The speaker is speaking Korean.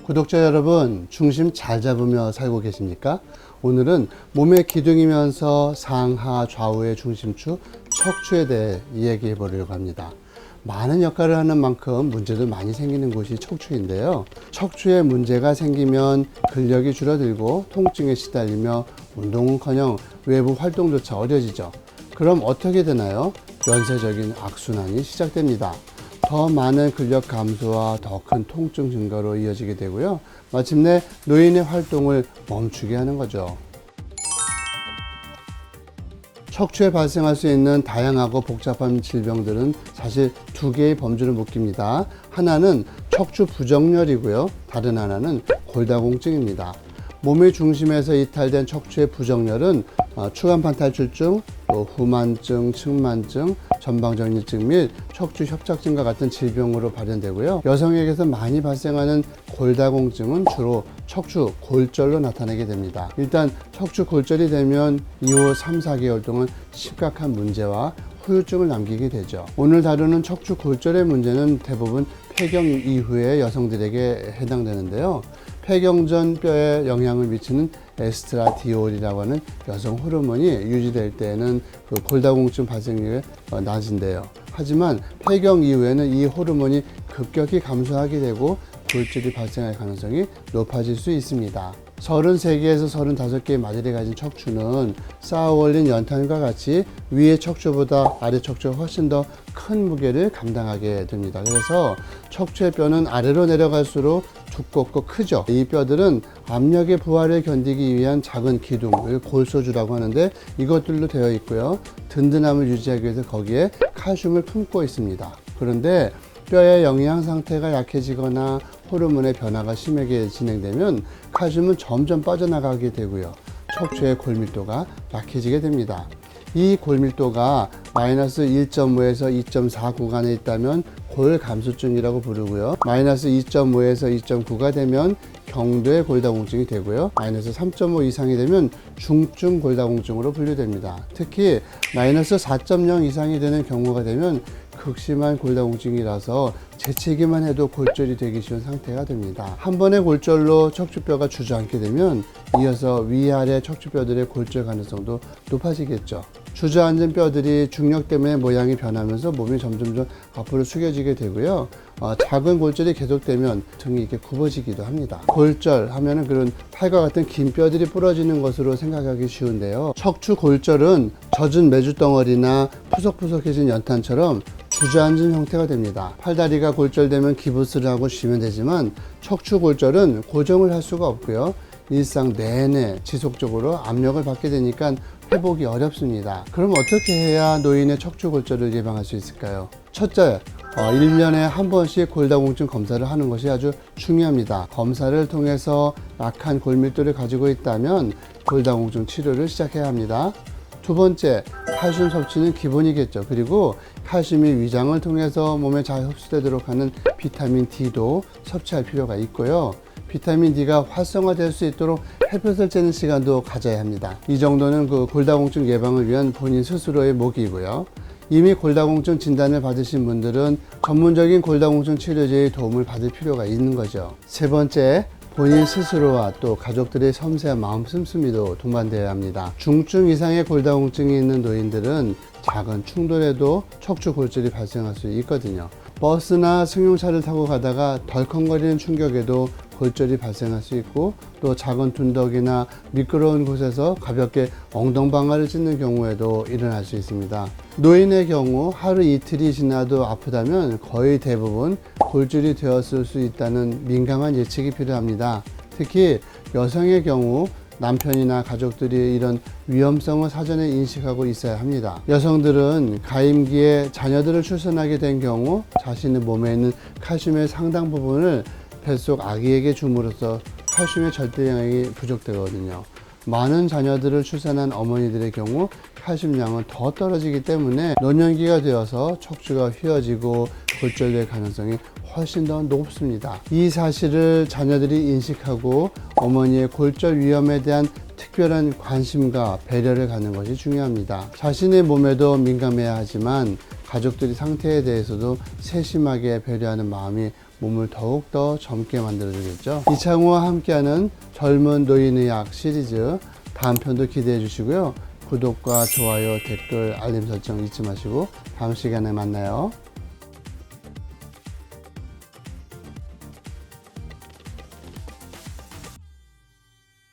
구독자 여러분, 중심 잘 잡으며 살고 계십니까? 오늘은 몸의 기둥이면서 상하 좌우의 중심축 척추에 대해 이야기해 보려고 합니다. 많은 역할을 하는 만큼 문제도 많이 생기는 곳이 척추인데요. 척추에 문제가 생기면 근력이 줄어들고 통증에 시달리며 운동은커녕 외부 활동조차 어려지죠. 그럼 어떻게 되나요? 연쇄적인 악순환이 시작됩니다. 더 많은 근력 감소와 더 큰 통증 증가로 이어지게 되고요. 마침내 노인의 활동을 멈추게 하는 거죠. 척추에 발생할 수 있는 다양하고 복잡한 질병들은 사실 두 개의 범주를 묶입니다. 하나는 척추 부정렬이고요. 다른 하나는 골다공증입니다. 몸의 중심에서 이탈된 척추의 부정렬은 추간판 탈출증, 또 후만증, 측만증, 전방정리증 및 척추 협착증과 같은 질병으로 발현되고요. 여성에게서 많이 발생하는 골다공증은 주로 척추 골절로 나타나게 됩니다. 일단 척추 골절이 되면 이후 3, 4개월 동안 심각한 문제와 후유증을 남기게 되죠. 오늘 다루는 척추 골절의 문제는 대부분 폐경 이후의 여성들에게 해당되는데요. 폐경 전 뼈에 영향을 미치는 에스트라디올이라고 하는 여성 호르몬이 유지될 때에는 그 골다공증 발생률이 낮은데요. 하지만 폐경 이후에는 이 호르몬이 급격히 감소하게 되고 골절이 발생할 가능성이 높아질 수 있습니다. 33개에서 35개의 마디를 가진 척추는 쌓아 올린 연탄과 같이 위의 척추보다 아래 척추가 훨씬 더 큰 무게를 감당하게 됩니다. 그래서 척추의 뼈는 아래로 내려갈수록 두껍고 크죠. 이 뼈들은 압력의 부하를 견디기 위한 작은 기둥을 골소주라고 하는데 이것들로 되어 있고요. 든든함을 유지하기 위해서 거기에 칼슘을 품고 있습니다. 그런데 뼈의 영양 상태가 약해지거나 호르몬의 변화가 심하게 진행되면 칼슘은 점점 빠져나가게 되고요. 척추의 골밀도가 약해지게 됩니다. 이 골밀도가 마이너스 1.5에서 2.4 구간에 있다면 골감소증이라고 부르고요. 마이너스 2.5에서 2.9가 되면 경도의 골다공증이 되고요. 마이너스 3.5 이상이 되면 중증 골다공증으로 분류됩니다. 특히 마이너스 4.0 이상이 되는 경우가 되면 극심한 골다공증이라서 재채기만 해도 골절이 되기 쉬운 상태가 됩니다. 한 번의 골절로 척추뼈가 주저앉게 되면 이어서 위아래 척추뼈들의 골절 가능성도 높아지겠죠. 주저앉은 뼈들이 중력 때문에 모양이 변하면서 몸이 점점 앞으로 숙여지게 되고요. 작은 골절이 계속되면 등이 이렇게 굽어지기도 합니다. 골절 하면은 그런 팔과 같은 긴 뼈들이 부러지는 것으로 생각하기 쉬운데요. 척추 골절은 젖은 메주덩어리나 푸석푸석해진 연탄처럼 주저앉은 형태가 됩니다. 팔다리가 골절되면 기부스를 하고 쉬면 되지만 척추 골절은 고정을 할 수가 없고요. 일상 내내 지속적으로 압력을 받게 되니까 회복이 어렵습니다. 그럼 어떻게 해야 노인의 척추 골절을 예방할 수 있을까요? 첫째, 1년에 한 번씩 골다공증 검사를 하는 것이 아주 중요합니다. 검사를 통해서 약한 골밀도를 가지고 있다면 골다공증 치료를 시작해야 합니다. 두 번째, 칼슘 섭취는 기본이겠죠. 그리고 칼슘이 위장을 통해서 몸에 잘 흡수되도록 하는 비타민 D도 섭취할 필요가 있고요. 비타민 D가 활성화될 수 있도록 햇볕을 쬐는 시간도 가져야 합니다. 이 정도는 그 골다공증 예방을 위한 본인 스스로의 목이고요. 이미 골다공증 진단을 받으신 분들은 전문적인 골다공증 치료제의 도움을 받을 필요가 있는 거죠. 세 번째, 본인 스스로와 또 가족들의 섬세한 마음 씀씀이도 동반되어야 합니다. 중증 이상의 골다공증이 있는 노인들은 작은 충돌에도 척추 골절이 발생할 수 있거든요. 버스나 승용차를 타고 가다가 덜컹거리는 충격에도 골절이 발생할 수 있고, 또 작은 둔덕이나 미끄러운 곳에서 가볍게 엉덩방아를 찢는 경우에도 일어날 수 있습니다. 노인의 경우 하루 이틀이 지나도 아프다면 거의 대부분 골절이 되었을 수 있다는 민감한 예측이 필요합니다. 특히 여성의 경우 남편이나 가족들이 이런 위험성을 사전에 인식하고 있어야 합니다. 여성들은 가임기에 자녀들을 출산하게 된 경우 자신의 몸에 있는 칼슘의 상당 부분을 뱃속 아기에게 줌으로써 칼슘의 절대 영향이 부족되거든요. 많은 자녀들을 출산한 어머니들의 경우 칼슘량은 더 떨어지기 때문에 노년기가 되어서 척추가 휘어지고 골절될 가능성이 훨씬 더 높습니다. 이 사실을 자녀들이 인식하고 어머니의 골절 위험에 대한 특별한 관심과 배려를 갖는 것이 중요합니다. 자신의 몸에도 민감해야 하지만 가족들의 상태에 대해서도 세심하게 배려하는 마음이 몸을 더욱더 젊게 만들어주겠죠. 이창호와 함께하는 젊은 노인의학 시리즈 다음 편도 기대해 주시고요. 구독과 좋아요, 댓글, 알림 설정 잊지 마시고 다음 시간에 만나요.